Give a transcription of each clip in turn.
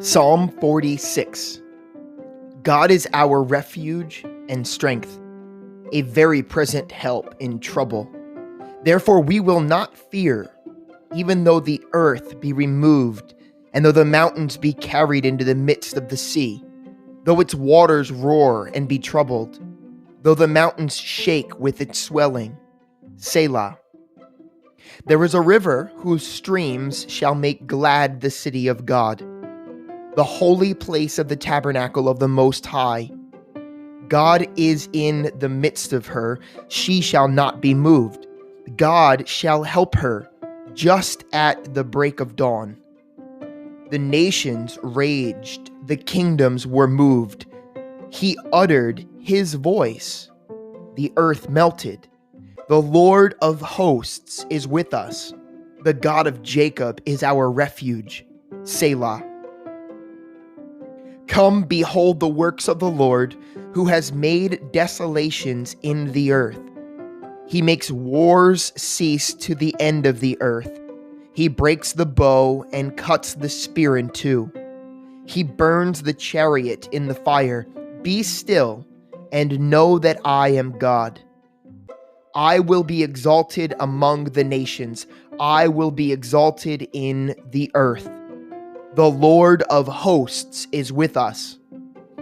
Psalm 46. God is our refuge and strength, a very present help in trouble. Therefore we will not fear, even though the earth be removed, and though the mountains be carried into the midst of the sea, though its waters roar and be troubled, though the mountains shake with its swelling. Selah. There is a river whose streams shall make glad the city of God, the holy place of the tabernacle of the Most High. God is in the midst of her, she shall not be moved. God shall help her just at the break of dawn. The nations raged, the kingdoms were moved. He uttered his voice, the earth melted. The Lord of hosts is with us. The God of Jacob is our refuge. Selah. Come, behold the works of the Lord, who has made desolations in the earth. He makes wars cease to the end of the earth. He breaks the bow and cuts the spear in two. He burns the chariot in the fire. Be still and know that I am God. I will be exalted among the nations. I will be exalted in the earth. The Lord of hosts is with us.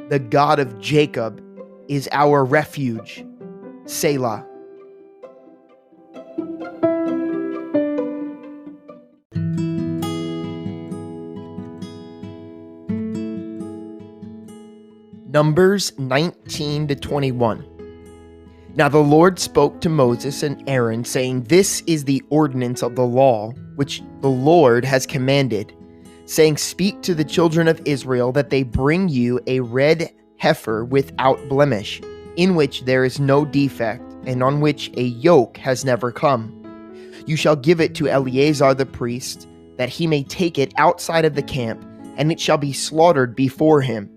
The God of Jacob is our refuge. Selah. Numbers 19-21. Now the Lord spoke to Moses and Aaron, saying, This is the ordinance of the law, which the Lord has commanded, saying, Speak to the children of Israel that they bring you a red heifer without blemish, in which there is no defect, and on which a yoke has never come. You shall give it to Eleazar the priest, that he may take it outside of the camp, and it shall be slaughtered before him.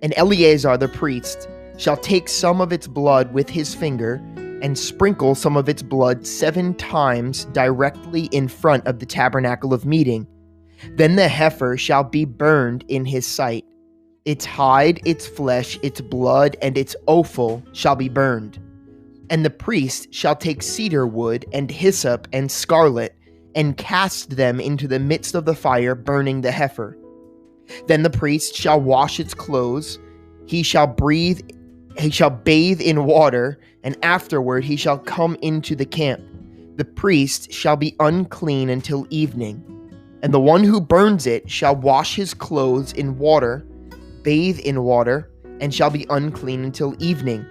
And Eleazar the priest shall take some of its blood with his finger, and sprinkle some of its blood 7 times directly in front of the tabernacle of meeting. Then the heifer shall be burned in his sight. Its hide, its flesh, its blood, and its offal shall be burned. And the priest shall take cedar wood and hyssop and scarlet, and cast them into the midst of the fire, burning the heifer. Then the priest shall wash its clothes, he shall bathe in water, and afterward he shall come into the camp. The priest shall be unclean until evening. And the one who burns it shall wash his clothes in water, bathe in water, and shall be unclean until evening.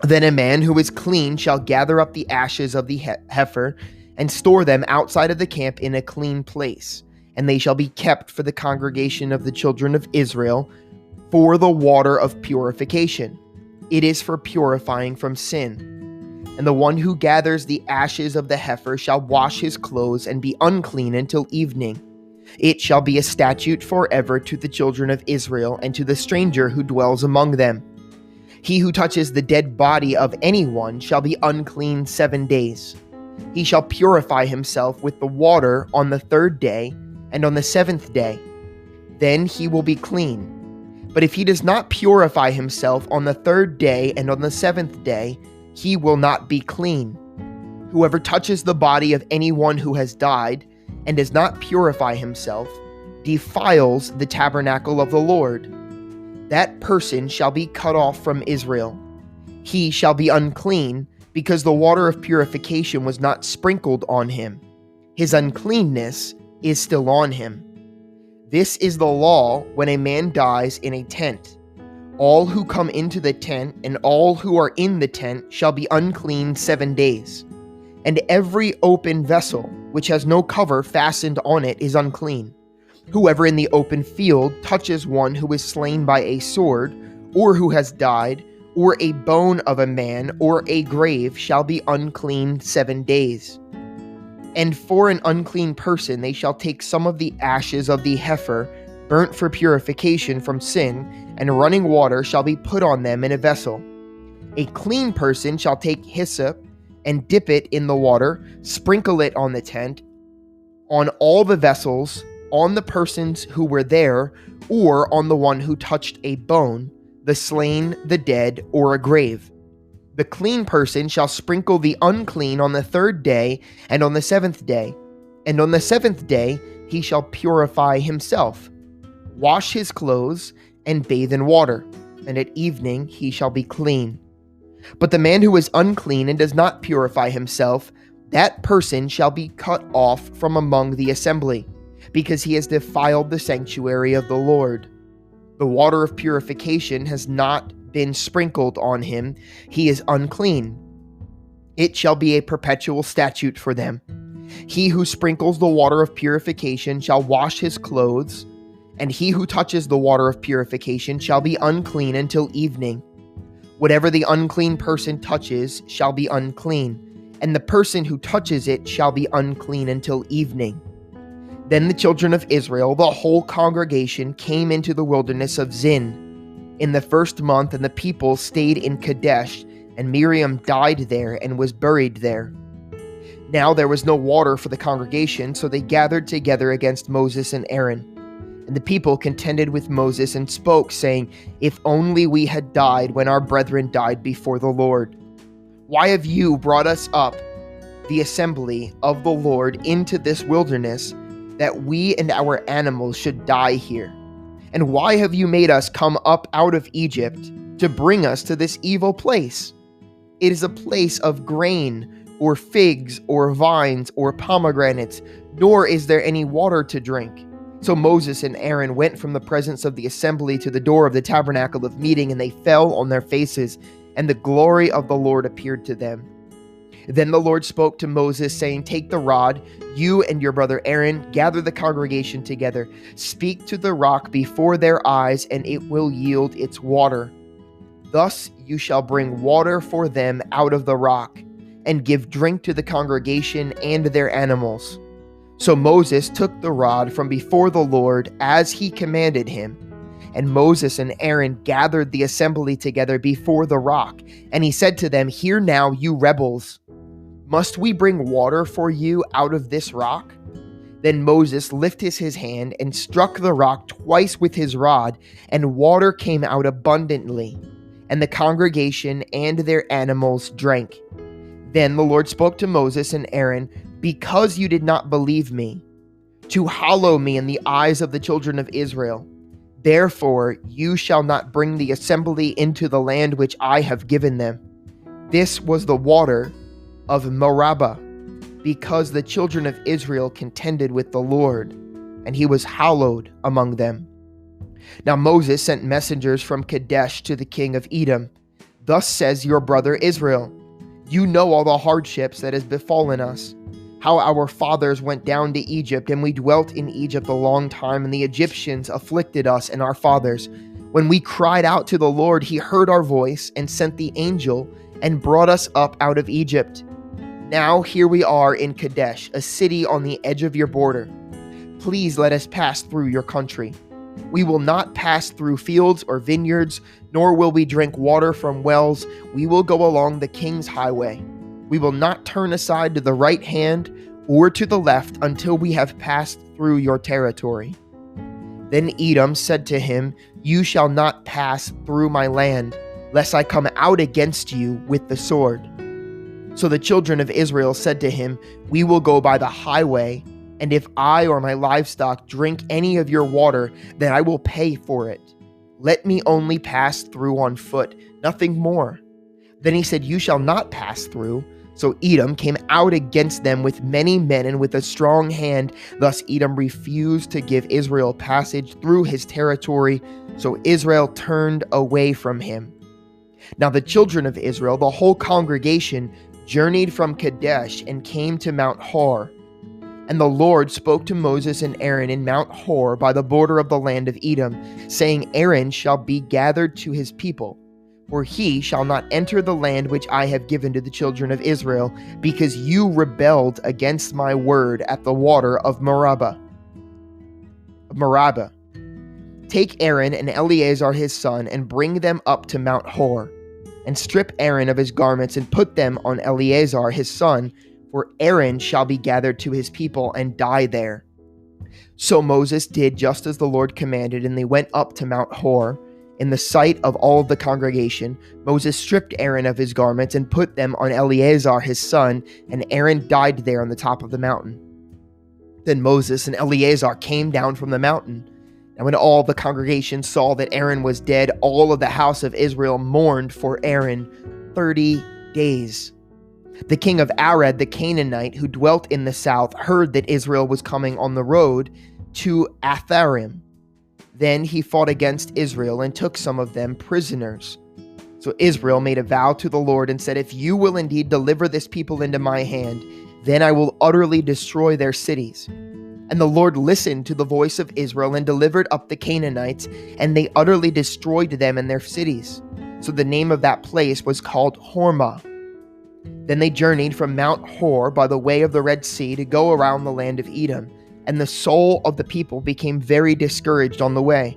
Then a man who is clean shall gather up the ashes of the heifer, and store them outside of the camp in a clean place, and they shall be kept for the congregation of the children of Israel, for the water of purification. It is for purifying from sin. And the one who gathers the ashes of the heifer shall wash his clothes and be unclean until evening. It shall be a statute forever to the children of Israel and to the stranger who dwells among them. He who touches the dead body of anyone shall be unclean 7 days. He shall purify himself with the water on the 3rd day and on the 7th day. Then he will be clean. But if he does not purify himself on the 3rd day and on the 7th day, he will not be clean. Whoever touches the body of anyone who has died and does not purify himself defiles the tabernacle of the Lord. That person shall be cut off from Israel. He shall be unclean, because the water of purification was not sprinkled on him. His uncleanness is still on him. This is the law when a man dies in a tent. All who come into the tent and all who are in the tent shall be unclean 7 days. And every open vessel which has no cover fastened on it is unclean. Whoever in the open field touches one who is slain by a sword, or who has died, or a bone of a man, or a grave, shall be unclean 7 days. And for an unclean person they shall take some of the ashes of the heifer, burnt for purification from sin, and running water shall be put on them in a vessel. A clean person shall take hyssop and dip it in the water, sprinkle it on the tent, on all the vessels, on the persons who were there, or on the one who touched a bone, the slain, the dead, or a grave. The clean person shall sprinkle the unclean on the 3rd day and on the 7th day. And on the 7th day he shall purify himself, wash his clothes, and bathe in water, and at evening he shall be clean. But the man who is unclean and does not purify himself, that person shall be cut off from among the assembly, because he has defiled the sanctuary of the Lord. The water of purification has not been sprinkled on him, he is unclean. It shall be a perpetual statute for them. He who sprinkles the water of purification shall wash his clothes, and he who touches the water of purification shall be unclean until evening. Whatever the unclean person touches shall be unclean, and the person who touches it shall be unclean until evening. Then the children of Israel, the whole congregation, came into the wilderness of Zin in the 1st month, and the people stayed in Kadesh, and Miriam died there and was buried there. Now there was no water for the congregation, so they gathered together against Moses and Aaron. And the people contended with Moses and spoke, saying, "If only we had died when our brethren died before the Lord. Why have you brought us up, the assembly of the Lord, into this wilderness, that we and our animals should die here? And why have you made us come up out of Egypt to bring us to this evil place? It is a place of grain, or figs, or vines, or pomegranates, nor is there any water to drink." So Moses and Aaron went from the presence of the assembly to the door of the tabernacle of meeting, and they fell on their faces, and the glory of the Lord appeared to them. Then the Lord spoke to Moses, saying, "Take the rod, you and your brother Aaron, gather the congregation together. Speak to the rock before their eyes, and it will yield its water. Thus you shall bring water for them out of the rock, and give drink to the congregation and their animals." So Moses took the rod from before the Lord as he commanded him. And Moses and Aaron gathered the assembly together before the rock. And he said to them, "Hear now, you rebels. Must we bring water for you out of this rock?" Then Moses lifted his hand and struck the rock twice with his rod, and water came out abundantly, and the congregation and their animals drank. Then the Lord spoke to Moses and Aaron, "Because you did not believe me, to hallow me in the eyes of the children of Israel, therefore you shall not bring the assembly into the land which I have given them." This was the water of Meribah, because the children of Israel contended with the Lord, and he was hallowed among them. Now Moses sent messengers from Kadesh to the king of Edom. "Thus says your brother Israel, you know all the hardships that has befallen us, how our fathers went down to Egypt, and we dwelt in Egypt a long time, and the Egyptians afflicted us and our fathers. When we cried out to the Lord, he heard our voice and sent the angel and brought us up out of Egypt. Now here we are in Kadesh, a city on the edge of your border. Please let us pass through your country. We will not pass through fields or vineyards, nor will we drink water from wells. We will go along the king's highway. We will not turn aside to the right hand or to the left until we have passed through your territory." Then Edom said to him, "You shall not pass through my land, lest I come out against you with the sword." So the children of Israel said to him, "We will go by the highway, and if I or my livestock drink any of your water, then I will pay for it. Let me only pass through on foot, nothing more." Then he said, "You shall not pass through." So Edom came out against them with many men and with a strong hand. Thus Edom refused to give Israel passage through his territory, so Israel turned away from him. Now the children of Israel, the whole congregation, journeyed from Kadesh and came to Mount Hor. And the Lord spoke to Moses and Aaron in Mount Hor by the border of the land of Edom, saying, "Aaron shall be gathered to his people, for he shall not enter the land which I have given to the children of Israel, because you rebelled against my word at the water of Meribah. Take Aaron and Eleazar his son, and bring them up to Mount Hor. and strip Aaron of his garments and put them on Eleazar his son, for Aaron shall be gathered to his people and die there." So Moses did just as the Lord commanded, and they went up to Mount Hor. In the sight of all of the congregation, Moses stripped Aaron of his garments and put them on Eleazar his son, and Aaron died there on the top of the mountain. Then Moses and Eleazar came down from the mountain. And when all the congregation saw that Aaron was dead, all of the house of Israel mourned for Aaron 30 days. The king of Arad, the Canaanite, who dwelt in the south, heard that Israel was coming on the road to Atharim. Then he fought against Israel and took some of them prisoners. So Israel made a vow to the Lord and said, "If you will indeed deliver this people into my hand, then I will utterly destroy their cities." And the Lord listened to the voice of Israel and delivered up the Canaanites, and they utterly destroyed them and their cities. So the name of that place was called Hormah. Then they journeyed from Mount Hor by the way of the Red Sea to go around the land of Edom. And the soul of the people became very discouraged on the way.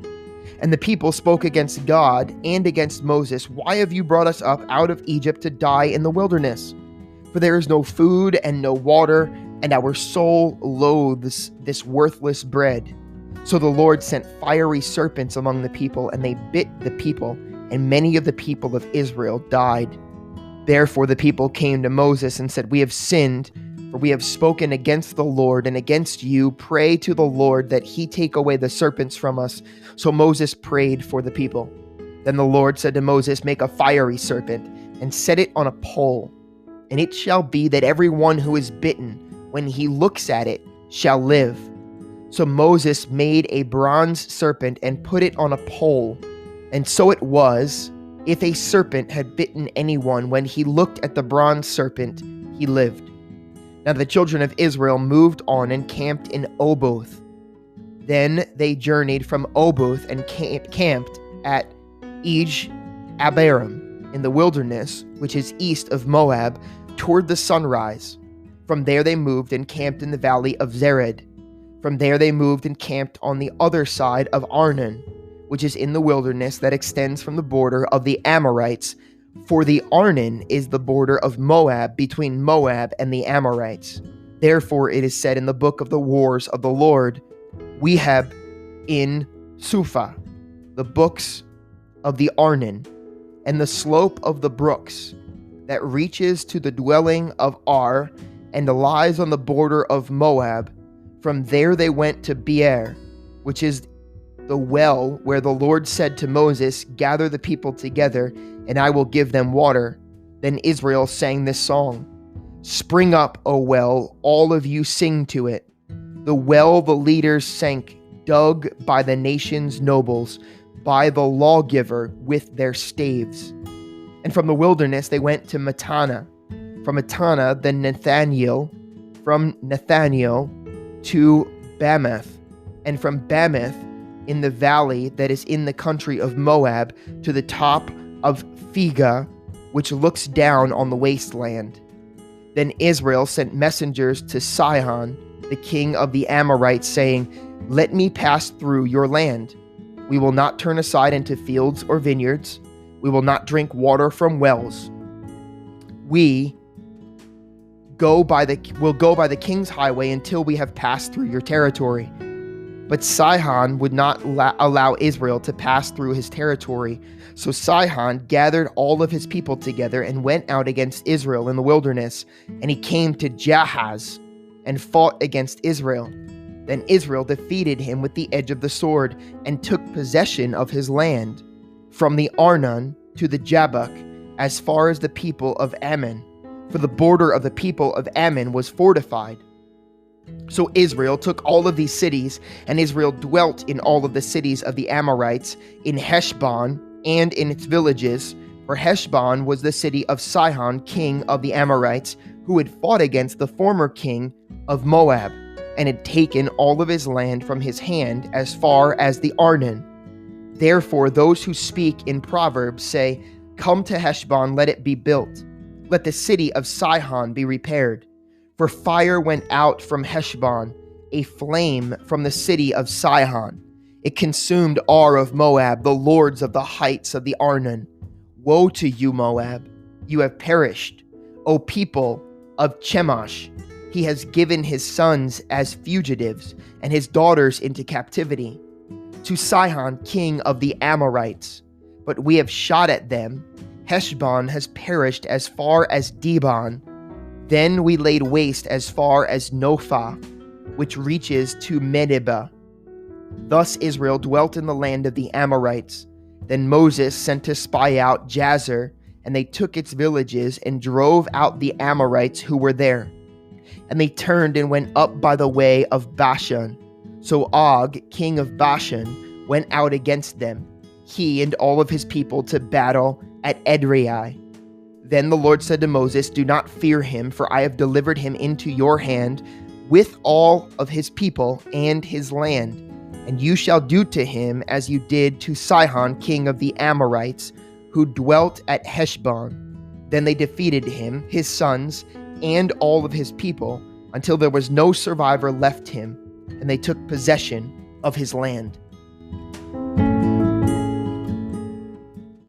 And the people spoke against God and against Moses, "Why have you brought us up out of Egypt to die in the wilderness? For there is no food and no water, and our soul loathes this worthless bread." So the Lord sent fiery serpents among the people, and they bit the people, and many of the people of Israel died. Therefore the people came to Moses and said, "We have sinned, for we have spoken against the Lord and against you. Pray to the Lord that he take away the serpents from us." So Moses prayed for the people. Then the Lord said to Moses, "Make a fiery serpent and set it on a pole. And it shall be that everyone who is bitten, when he looks at it, shall live." So Moses made a bronze serpent and put it on a pole. And so it was, if a serpent had bitten anyone, when he looked at the bronze serpent, he lived. Now the children of Israel moved on and camped in Oboth. Then they journeyed from Oboth and camped at Abarim in the wilderness, which is east of Moab, toward the sunrise. From there they moved and camped in the valley of Zered. From there they moved and camped on the other side of Arnon, which is in the wilderness that extends from the border of the Amorites. For the Arnon is the border of Moab, between Moab and the Amorites. Therefore it is said in the book of the wars of the Lord, Weheb in Suphah, the books of the Arnon, and the slope of the brooks that reaches to the dwelling of Ar, and lies on the border of Moab. From there they went to Beer, which is the well where the Lord said to Moses, "Gather the people together, and I will give them water." Then Israel sang this song: "Spring up, O well, all of you sing to it. The well the leaders sank, dug by the nation's nobles, by the lawgiver with their staves." And from the wilderness they went to Mattanah. From Mattanah, then Nathaniel. From Nathaniel to Bamoth. And from Bamoth, in the valley that is in the country of Moab, to the top of Figah, which looks down on the wasteland. Then Israel sent messengers to Sihon, the king of the Amorites, saying, "Let me pass through your land. We will not turn aside into fields or vineyards. We will not drink water from wells. We will go by the king's highway until we have passed through your territory." But Sihon would not allow Israel to pass through his territory. So Sihon gathered all of his people together and went out against Israel in the wilderness. And he came to Jahaz and fought against Israel. Then Israel defeated him with the edge of the sword and took possession of his land, from the Arnon to the Jabbok, as far as the people of Ammon. For the border of the people of Ammon was fortified. So Israel took all of these cities, and Israel dwelt in all of the cities of the Amorites, in Heshbon and in its villages. For Heshbon was the city of Sihon, king of the Amorites, who had fought against the former king of Moab, and had taken all of his land from his hand as far as the Arnon. Therefore those who speak in Proverbs say, "Come to Heshbon, let it be built. Let the city of Sihon be repaired. For fire went out from Heshbon, a flame from the city of Sihon. It consumed Ar of Moab, the lords of the heights of the Arnon. Woe to you, Moab! You have perished. O people of Chemosh, he has given his sons as fugitives and his daughters into captivity. To Sihon, king of the Amorites, but we have shot at them. Heshbon has perished as far as Dibon. Then we laid waste as far as Nophah, which reaches to Medeba. Thus Israel dwelt in the land of the Amorites. Then Moses sent to spy out Jazer, and they took its villages and drove out the Amorites who were there. And they turned and went up by the way of Bashan. So Og, king of Bashan, went out against them, he and all of his people, to battle at Edrei. Then the Lord said to Moses, do not fear him, for I have delivered him into your hand with all of his people and his land. And you shall do to him as you did to Sihon, king of the Amorites, who dwelt at Heshbon. Then they defeated him, his sons, and all of his people, until there was no survivor left him, and they took possession of his land.